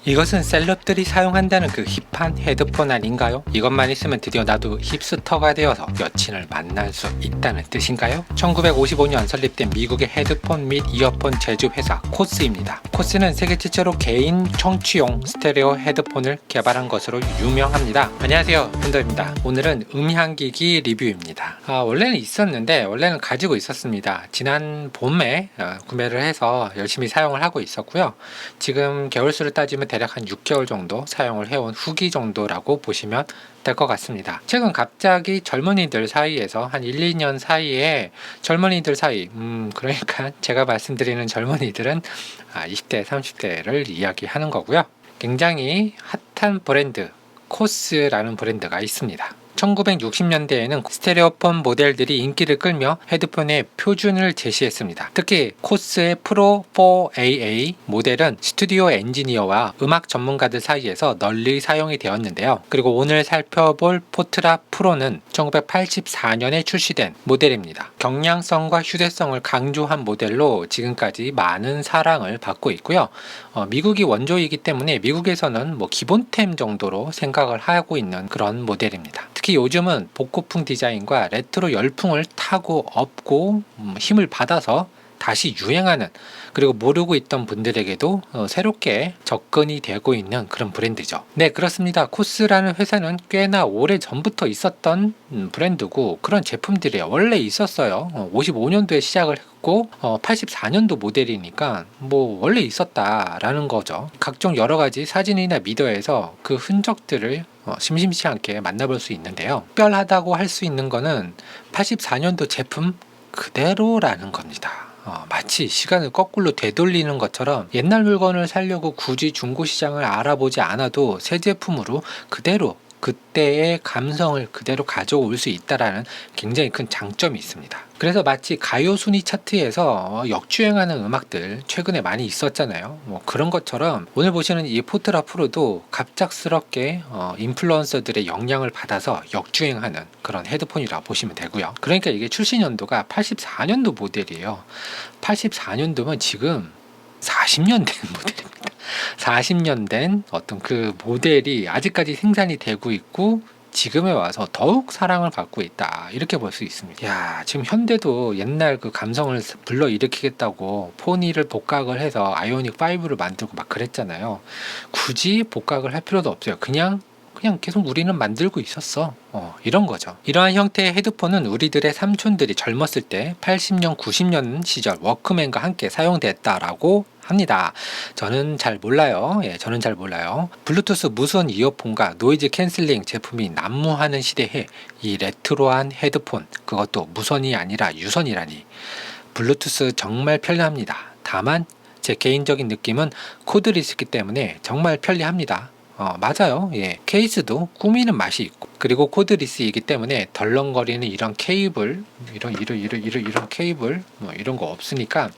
이것은 셀럽들이 사용한다는 그 힙한 헤드폰 아닌가요? 이것만 있으면 드디어 나도 힙스터가 되어서 여친을 만날 수 있다는 뜻인가요? 1955년 설립된 미국의 헤드폰 및 이어폰 제조업 회사 코스입니다. 코스는 세계 최초로 개인 청취용 스테레오 헤드폰을 개발한 것으로 유명합니다. 안녕하세요, hunter입니다. 오늘은 음향기기 리뷰입니다. 원래는 있었는데 원래는 가지고 있었습니다. 지난 봄에 구매를 해서 열심히 사용을 하고 있었고요. 지금 개월수를 따지면 대략 한 6개월 정도 사용을 해온 후기 정도라고 보시면 될 것 같습니다. 최근 갑자기 젊은이들 사이에서 한 1, 2년 사이에 젊은이들 사이 그러니까 제가 말씀드리는 젊은이들은 20대, 30대를 이야기하는 거고요. 굉장히 핫한 브랜드 코스라는 브랜드가 있습니다. 1960년대에는 스테레오폰 모델들이 인기를 끌며 헤드폰의 표준을 제시했습니다. 특히 코스의 프로 4AA 모델은 스튜디오 엔지니어와 음악 전문가들 사이에서 널리 사용이 되었는데요. 그리고 오늘 살펴볼 포트라 프로는 1984년에 출시된 모델입니다. 경량성과 휴대성을 강조한 모델로 지금까지 많은 사랑을 받고 있고요. 미국이 원조이기 때문에 미국에서는 기본템 정도로 생각을 하고 있는 그런 모델입니다. 특히 요즘은 복고풍 디자인과 레트로 열풍을 타고 업고 힘을 받아서 다시 유행하는, 그리고 모르고 있던 분들에게도 새롭게 접근이 되고 있는 그런 브랜드죠. 네, 그렇습니다. 코스라는 회사는 꽤나 오래 전부터 있었던 브랜드고 그런 제품들이 원래 있었어요. 55년도에 시작을 했고 84년도 모델이니까 원래 있었다라는 거죠. 각종 여러 가지 사진이나 미디어에서 그 흔적들을 심심치 않게 만나볼 수 있는데요. 특별하다고 할 수 있는 거는 84년도 제품 그대로라는 겁니다. 마치 시간을 거꾸로 되돌리는 것처럼 옛날 물건을 사려고 굳이 중고시장을 알아보지 않아도 새 제품으로 그대로 그때의 감성을 그대로 가져올 수 있다는 굉장히 큰 장점이 있습니다. 그래서 마치 가요 순위 차트에서 역주행하는 음악들 최근에 많이 있었잖아요. 그런 것처럼 오늘 보시는 이 포트라 프로도 갑작스럽게 인플루언서들의 영향을 받아서 역주행하는 그런 헤드폰이라고 보시면 되고요. 그러니까 이게 출시 연도가 84년도 모델이에요. 84년도면 지금 40년 된 모델입니다. 40년 된 어떤 그 모델이 아직까지 생산이 되고 있고 지금에 와서 더욱 사랑을 받고 있다, 이렇게 볼 수 있습니다. 야, 지금 현대도 옛날 그 감성을 불러일으키겠다고 포니를 복각을 해서 아이오닉 5를 만들고 막 그랬잖아요. 굳이 복각을 할 필요도 없어요. 그냥 계속 우리는 만들고 있었어. 이런 거죠. 이러한 형태의 헤드폰은 우리들의 삼촌들이 젊었을 때 80년, 90년 시절 워크맨과 함께 사용됐다라고 합니다. 저는 잘 몰라요. 저는 잘 몰라요. 블루투스 무선 이어폰과 노이즈 캔슬링 제품이 난무하는 시대에 이 레트로한 헤드폰, 그것도 무선이 아니라 유선이라니. 블루투스 정말 편리합니다. 다만 제 개인적인 느낌은 코드리스기 때문에 정말 편리합니다. 맞아요. 케이스도 꾸미는 맛이 있고, 그리고 코드리스이기 때문에 덜렁거리는 이런 케이블, 이런 케이블, 이런 거 없으니까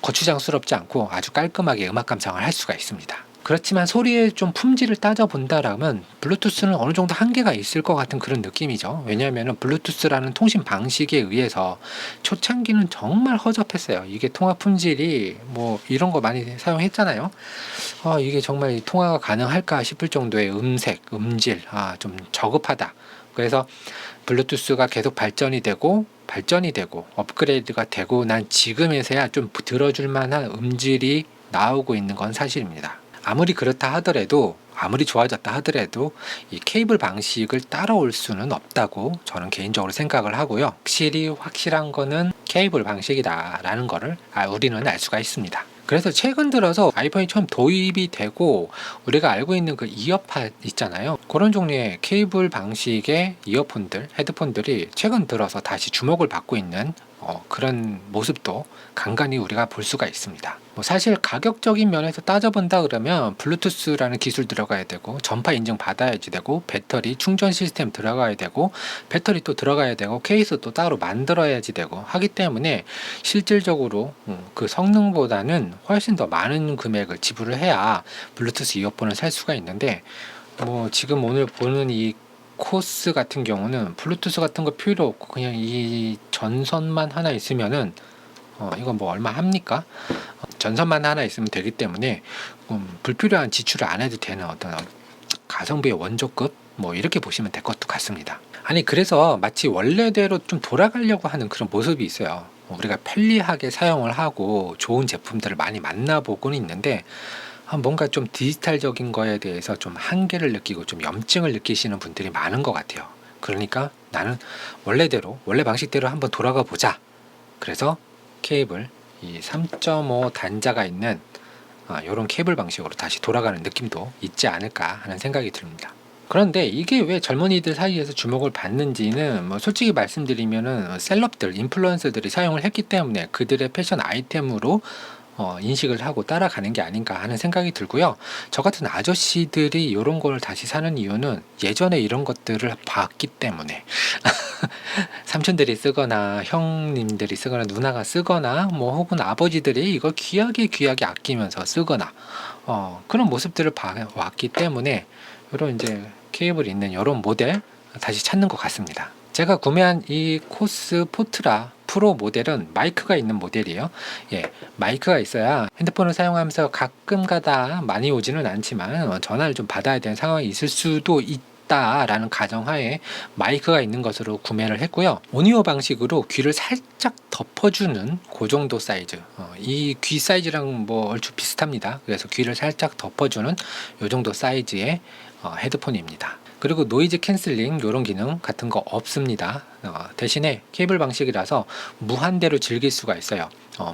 거추장스럽지 않고 아주 깔끔하게 음악 감상을 할 수가 있습니다. 그렇지만 소리의 좀 품질을 따져본다라면 블루투스는 어느 정도 한계가 있을 것 같은 그런 느낌이죠. 왜냐하면 블루투스라는 통신 방식에 의해서 초창기는 정말 허접했어요. 이게 통화 품질이 이런 거 많이 사용했잖아요. 이게 정말 통화가 가능할까 싶을 정도의 음색, 음질, 좀 저급하다. 그래서 블루투스가 계속 발전이 되고 업그레이드가 되고 난 지금에서야 좀 들어줄 만한 음질이 나오고 있는 건 사실입니다. 아무리 그렇다 하더라도, 아무리 좋아졌다 하더라도 이 케이블 방식을 따라올 수는 없다고 저는 개인적으로 생각을 하고요. 확실한 거는 케이블 방식이다라는 거를 우리는 알 수가 있습니다. 그래서 최근 들어서 아이폰이 처음 도입이 되고 우리가 알고 있는 그 이어팟 있잖아요. 그런 종류의 케이블 방식의 이어폰들, 헤드폰들이 최근 들어서 다시 주목을 받고 있는 그런 모습도 간간히 우리가 볼 수가 있습니다. 사실 가격적인 면에서 따져본다 그러면 블루투스라는 기술 들어가야 되고, 전파 인증 받아야지 되고, 배터리 충전 시스템 들어가야 되고, 배터리 또 들어가야 되고, 케이스 또 따로 만들어야지 되고 하기 때문에 실질적으로 그 성능보다는 훨씬 더 많은 금액을 지불을 해야 블루투스 이어폰을 살 수가 있는데, 지금 오늘 보는 이 코스 같은 경우는 블루투스 같은 거 필요 없고 그냥 이 전선만 하나 있으면은 이건 얼마 합니까? 전선만 하나 있으면 되기 때문에 조금 불필요한 지출을 안 해도 되는 어떤 가성비의 원조급 뭐 이렇게 보시면 될 것도 같습니다. 아니 그래서 마치 원래대로 좀 돌아가려고 하는 그런 모습이 있어요. 우리가 편리하게 사용을 하고 좋은 제품들을 많이 만나보고는 있는데 뭔가 좀 디지털적인 거에 대해서 좀 한계를 느끼고 좀 염증을 느끼시는 분들이 많은 것 같아요. 그러니까 나는 원래대로 원래 방식대로 한번 돌아가 보자. 그래서 케이블 이 3.5 단자가 있는 이런 케이블 방식으로 다시 돌아가는 느낌도 있지 않을까 하는 생각이 듭니다. 그런데 이게 왜 젊은이들 사이에서 주목을 받는지는 뭐 솔직히 말씀드리면은 셀럽들, 인플루언서들이 사용을 했기 때문에 그들의 패션 아이템으로 인식을 하고 따라가는 게 아닌가 하는 생각이 들고요. 저 같은 아저씨들이 이런 걸 다시 사는 이유는 예전에 이런 것들을 봤기 때문에 삼촌들이 쓰거나 형님들이 쓰거나 누나가 쓰거나 뭐 혹은 아버지들이 이걸 귀하게 아끼면서 쓰거나 그런 모습들을 봐왔기 때문에 이런 이제 케이블이 있는 이런 모델 다시 찾는 것 같습니다. 제가 구매한 이 코스 포트라 프로 모델은 마이크가 있는 모델이에요. 예, 마이크가 있어야 핸드폰을 사용하면서 가끔 가다 많이 오지는 않지만 전화를 좀 받아야 되는 상황이 있을 수도 있다라는 가정하에 마이크가 있는 것으로 구매를 했고요. 오디오 방식으로 귀를 살짝 덮어주는 그 정도 사이즈. 이 귀 사이즈랑 뭐 얼추 비슷합니다. 그래서 귀를 살짝 덮어주는 이 정도 사이즈의 헤드폰입니다. 그리고 노이즈 캔슬링 이런 기능 같은 거 없습니다. 대신에 케이블 방식이라서 무한대로 즐길 수가 있어요.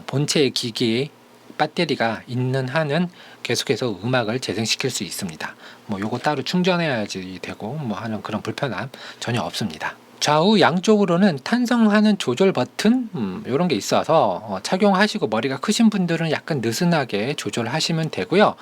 본체의 기기에 배터리가 있는 한은 계속해서 음악을 재생시킬 수 있습니다. 뭐 요거 따로 충전해야지 되고 뭐 하는 그런 불편함 전혀 없습니다. 좌우 양쪽으로는 탄성하는 조절 버튼 이런 게 있어서 착용하시고 머리가 크신 분들은 약간 느슨하게 조절하시면 되고요.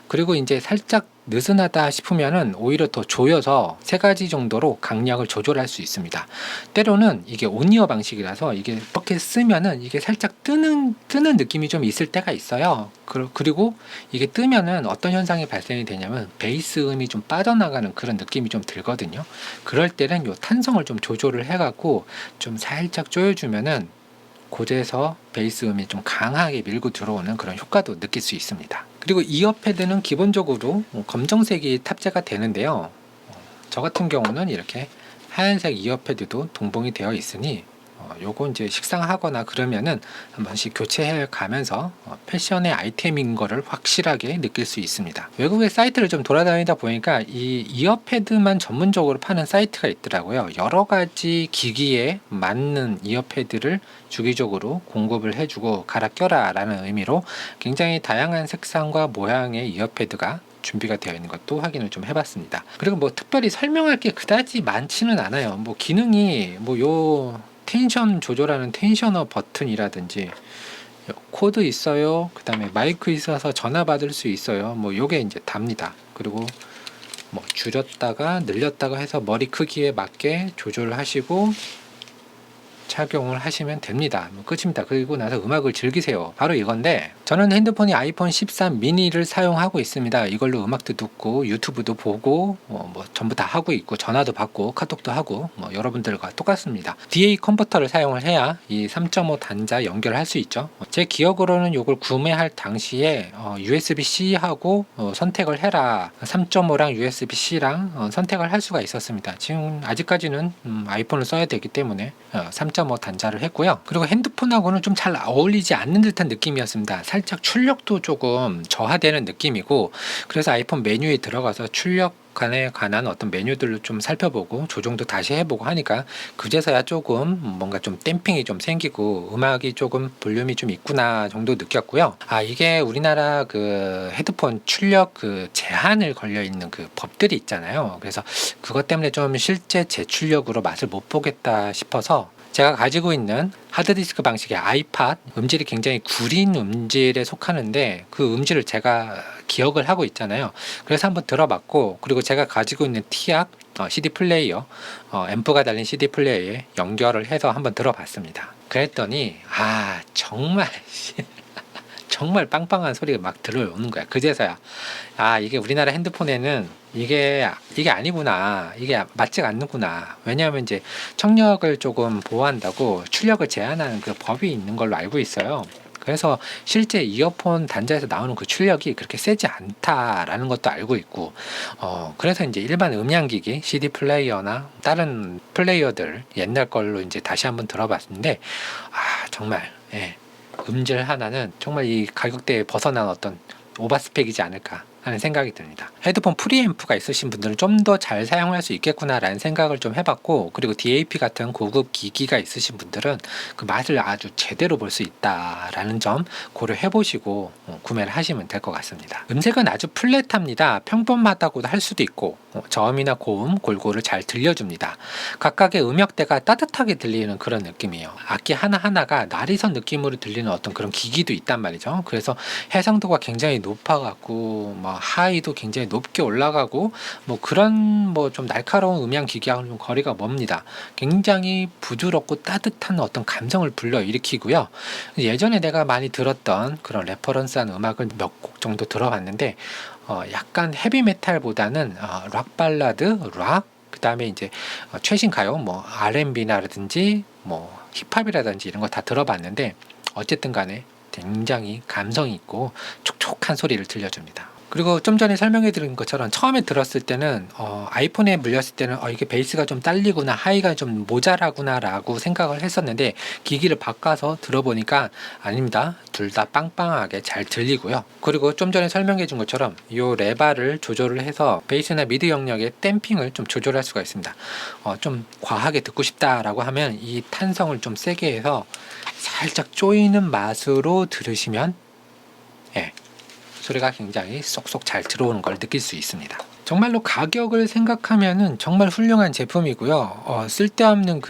그리고 이제 살짝 느슨하다 싶으면은 오히려 더 조여서 3가지 정도로 강약을 조절할 수 있습니다. 때로는 이게 온이어 방식이라서 이게 이렇게 쓰면은 이게 살짝 뜨는 느낌이 좀 있을 때가 있어요. 그리고 이게 뜨면은 어떤 현상이 발생이 되냐면 베이스 음이 좀 빠져나가는 그런 느낌이 좀 들거든요. 그럴 때는 요 탄성을 좀 조절을 해갖고 좀 살짝 조여주면은 고제에서 베이스 음이 좀 강하게 밀고 들어오는 그런 효과도 느낄 수 있습니다. 그리고 이어 패드는 기본적으로 검정색이 탑재가 되는데요. 저 같은 경우는 이렇게 하얀색 이어 패드도 동봉이 되어 있으니 요거 이제 식상하거나 그러면은 한 번씩 교체해 가면서 패션의 아이템인 거를 확실하게 느낄 수 있습니다. 외국의 사이트를 좀 돌아다니다 보니까 이 이어패드만 전문적으로 파는 사이트가 있더라고요. 여러 가지 기기에 맞는 이어패드를 주기적으로 공급을 해주고 갈아 껴라 라는 의미로 굉장히 다양한 색상과 모양의 이어패드가 준비가 되어 있는 것도 확인을 좀 해봤습니다. 그리고 뭐 특별히 설명할 게 그다지 많지는 않아요. 뭐 기능이 요 텐션 조절하는 텐셔너 버튼이라든지 코드 있어요. 그 다음에 마이크 있어서 전화 받을 수 있어요. 뭐 요게 이제 답니다. 그리고 뭐 줄였다가 늘렸다가 해서 머리 크기에 맞게 조절하시고 착용을 하시면 됩니다. 끝입니다. 그리고 나서 음악을 즐기세요. 바로 이건데 저는 핸드폰이 아이폰 13 미니를 사용하고 있습니다. 이걸로 음악도 듣고 유튜브도 보고 뭐 전부 다 하고 있고 전화도 받고 카톡도 하고 뭐 여러분들과 똑같습니다. DA 컨버터를 사용을 해야 이 3.5 단자 연결할 수 있죠. 제 기억으로는 이걸 구매할 당시에 USB-C하고 선택을 해라 3.5랑 USB-C랑 선택을 할 수가 있었습니다. 지금 아직까지는 아이폰을 써야 되기 때문에 3.5 단자를 했고요. 그리고 핸드폰하고는 좀 잘 어울리지 않는 듯한 느낌이었습니다. 살짝 출력도 조금 저하되는 느낌이고 그래서 아이폰 메뉴에 들어가서 출력에 관한 어떤 메뉴들을 좀 살펴보고 조정도 다시 해보고 하니까 그제서야 조금 뭔가 좀 댐핑이 좀 생기고 음악이 조금 볼륨이 좀 있구나 정도 느꼈고요. 이게 우리나라 그 헤드폰 출력 그 제한을 걸려 있는 그 법들이 있잖아요. 그래서 그것 때문에 좀 실제 재출력으로 맛을 못 보겠다 싶어서 제가 가지고 있는 하드디스크 방식의 아이팟 음질이 굉장히 구린 음질에 속하는데 그 음질을 제가 기억을 하고 있잖아요. 그래서 한번 들어봤고 그리고 제가 가지고 있는 티악 CD 플레이어 앰프가 달린 CD 플레이어에 연결을 해서 한번 들어봤습니다. 그랬더니 정말 빵빵한 소리가 막 들어오는 거야. 그제서야 이게 우리나라 핸드폰에는 이게 아니구나, 이게 맞지가 않는구나. 왜냐하면 이제 청력을 조금 보호한다고 출력을 제한하는 그 법이 있는 걸로 알고 있어요. 그래서 실제 이어폰 단자에서 나오는 그 출력이 그렇게 세지 않다라는 것도 알고 있고, 그래서 이제 일반 음향기기, CD 플레이어나 다른 플레이어들 옛날 걸로 이제 다시 한번 들어봤는데, 정말, 예, 음질 하나는 정말 이 가격대에 벗어난 어떤 오버스펙이지 않을까 하는 생각이 듭니다. 헤드폰 프리앰프가 있으신 분들은 좀 더 잘 사용할 수 있겠구나라는 생각을 좀 해봤고, 그리고 DAP 같은 고급 기기가 있으신 분들은 그 맛을 아주 제대로 볼 수 있다라는 점 고려해 보시고 구매를 하시면 될 것 같습니다. 음색은 아주 플랫합니다. 평범하다고도 할 수도 있고, 저음이나 고음 골고루 잘 들려줍니다. 각각의 음역대가 따뜻하게 들리는 그런 느낌이에요. 악기 하나하나가 날이선 느낌으로 들리는 어떤 그런 기기도 있단 말이죠. 그래서 해상도가 굉장히 높아갖고 하이도 굉장히 높게 올라가고 그런 좀 날카로운 음향 기기하고는 좀 거리가 멉니다. 굉장히 부드럽고 따뜻한 어떤 감성을 불러일으키고요. 예전에 내가 많이 들었던 그런 레퍼런스한 음악을 몇 곡 정도 들어봤는데, 약간 헤비메탈보다는 락 발라드, 락, 그 다음에 이제 최신 가요, R&B라든지 힙합이라든지 이런 거 다 들어봤는데, 어쨌든 간에 굉장히 감성 있고 촉촉한 소리를 들려줍니다. 그리고 좀 전에 설명해 드린 것처럼 처음에 들었을 때는 아이폰에 물렸을 때는 이게 베이스가 좀 딸리구나, 하이가 좀 모자라구나 라고 생각을 했었는데, 기기를 바꿔서 들어보니까 아닙니다. 둘 다 빵빵하게 잘 들리고요. 그리고 좀 전에 설명해 준 것처럼 이 레바를 조절을 해서 베이스나 미드 영역의 댐핑을 좀 조절할 수가 있습니다. 좀 과하게 듣고 싶다라고 하면 이 탄성을 좀 세게 해서 살짝 조이는 맛으로 들으시면, 예, 소리가 굉장히 쏙쏙 잘 들어오는 걸 느낄 수 있습니다. 정말로 가격을 생각하면은 정말 훌륭한 제품이고요. 쓸데없는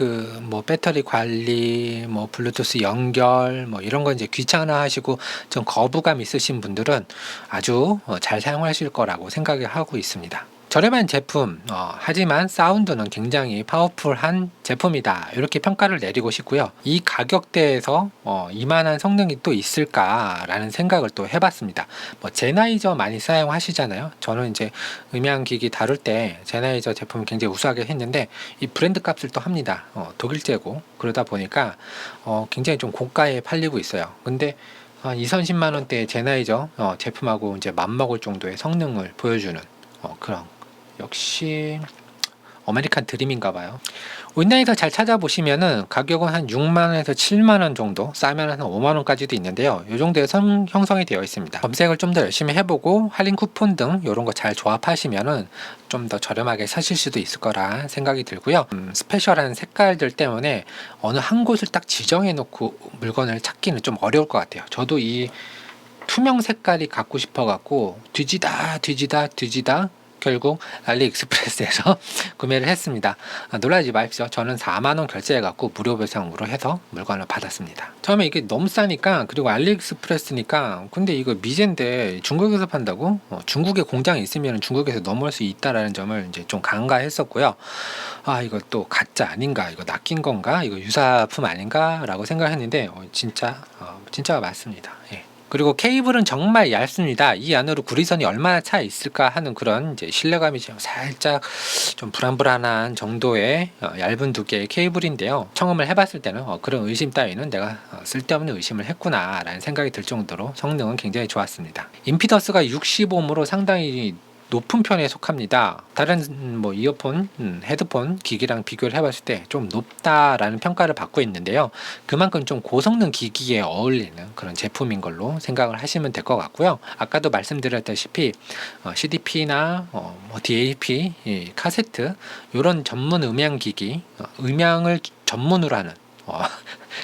배터리 관리, 블루투스 연결, 이런 거 이제 귀찮아하시고 좀 거부감 있으신 분들은 아주 잘 사용하실 거라고 생각하고 있습니다. 저렴한 제품, 하지만 사운드는 굉장히 파워풀한 제품이다, 이렇게 평가를 내리고 싶고요. 이 가격대에서 이만한 성능이 또 있을까라는 생각을 또 해봤습니다. 제나이저 많이 사용하시잖아요. 저는 이제 음향기기 다룰 때 제나이저 제품을 굉장히 우수하게 했는데, 이 브랜드 값을 또 합니다. 독일제고, 그러다 보니까 굉장히 좀 고가에 팔리고 있어요. 근데 한 20-30만 원대의 제나이저 제품하고 이제 맞먹을 정도의 성능을 보여주는 그런, 역시 아메리칸 드림인가 봐요. 온라인에서 잘 찾아보시면은 가격은 한 6만원에서 7만원 정도, 싸면 한 5만원까지도 있는데요. 이 정도에 형성이 되어 있습니다. 검색을 좀 더 열심히 해보고 할인 쿠폰 등 이런 거 잘 조합하시면은 좀 더 저렴하게 사실 수도 있을 거라 생각이 들고요. 스페셜한 색깔들 때문에 어느 한 곳을 딱 지정해 놓고 물건을 찾기는 좀 어려울 것 같아요. 저도 이 투명 색깔이 갖고 싶어 갖고 뒤지다 결국 알리익스프레스에서 구매를 했습니다. 놀라지 마십시오. 저는 4만원 결제해갖고 무료 배송으로 해서 물건을 받았습니다. 처음에 이게 너무 싸니까, 그리고 알리익스프레스니까, 근데 이거 미제인데 중국에서 판다고? 중국에 공장이 있으면 중국에서 넘어올 수 있다라는 점을 이제 좀 간과했었고요. 이거 또 가짜 아닌가, 이거 낚인 건가, 이거 유사품 아닌가 라고 생각했는데 진짜가 맞습니다. 예. 그리고 케이블은 정말 얇습니다. 이 안으로 구리선이 얼마나 차 있을까 하는 그런 이제 신뢰감이 좀 살짝 좀 불안불안한 정도의 얇은 두께의 케이블인데요. 청음을 해봤을 때는 그런 의심 따위는 내가 쓸데없는 의심을 했구나 라는 생각이 들 정도로 성능은 굉장히 좋았습니다. 임피던스가 60ohm으로 상당히 높은 편에 속합니다. 다른 이어폰, 헤드폰 기기랑 비교를 해봤을 때 좀 높다라는 평가를 받고 있는데요. 그만큼 좀 고성능 기기에 어울리는 그런 제품인 걸로 생각을 하시면 될 것 같고요. 아까도 말씀드렸다시피 CDP나 DAP, 카세트, 이런 전문 음향 기기, 음향을 전문으로 하는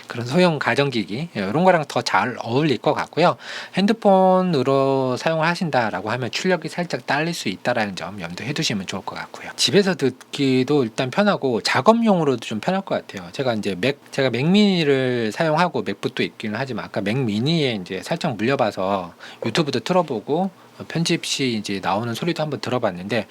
그런 소형 가전기기, 이런 거랑 더 잘 어울릴 것 같고요. 핸드폰으로 사용을 하신다라고 하면 출력이 살짝 딸릴 수 있다라는 점 염두해 두시면 좋을 것 같고요. 집에서 듣기도 일단 편하고 작업용으로도 좀 편할 것 같아요. 제가 맥미니를 사용하고 맥북도 있기는 하지만, 아까 맥미니에 이제 살짝 물려봐서 유튜브도 틀어보고 편집 시 이제 나오는 소리도 한번 들어봤는데,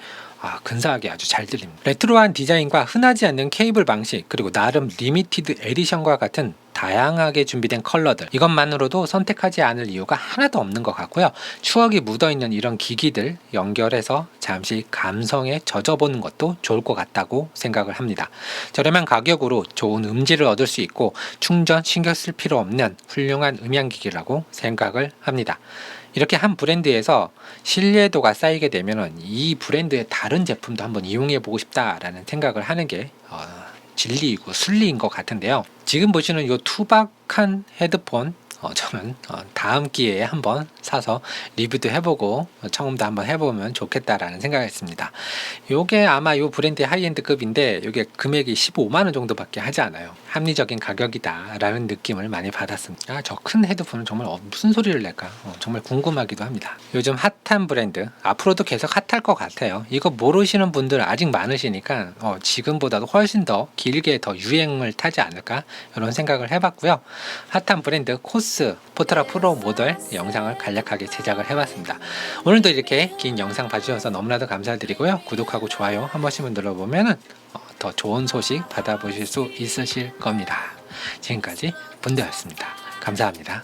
근사하게 아주 잘 들립니다. 레트로한 디자인과 흔하지 않는 케이블 방식, 그리고 나름 리미티드 에디션과 같은 다양하게 준비된 컬러들, 이것만으로도 선택하지 않을 이유가 하나도 없는 것 같고요. 추억이 묻어있는 이런 기기들 연결해서 잠시 감성에 젖어보는 것도 좋을 것 같다고 생각을 합니다. 저렴한 가격으로 좋은 음질을 얻을 수 있고 충전 신경 쓸 필요 없는 훌륭한 음향기기라고 생각을 합니다. 이렇게 한 브랜드에서 신뢰도가 쌓이게 되면 이 브랜드의 다른 제품도 한번 이용해 보고 싶다라는 생각을 하는 게 진리이고 순리인 것 같은데요. 지금 보시는 이 투박한 헤드폰, 저는 다음 기회에 한번 사서 리뷰도 해보고 청음도 한번 해보면 좋겠다라는 생각이 있습니다. 요게 아마 요 브랜드의 하이엔드급인데 요게 금액이 15만원 정도밖에 하지 않아요. 합리적인 가격이다 라는 느낌을 많이 받았습니다. 저 큰 헤드폰은 정말 무슨 소리를 낼까 정말 궁금하기도 합니다. 요즘 핫한 브랜드, 앞으로도 계속 핫할 것 같아요. 이거 모르시는 분들 아직 많으시니까 지금보다도 훨씬 더 길게 더 유행을 타지 않을까 이런 생각을 해봤고요. 핫한 브랜드 코스 포트라 프로 모델 영상을 간략하게 제작을 해봤습니다. 오늘도 이렇게 긴 영상 봐주셔서 너무나도 감사드리고요. 구독하고 좋아요 한 번씩만 눌러보면 더 좋은 소식 받아보실 수 있으실 겁니다. 지금까지 본대였습니다. 감사합니다.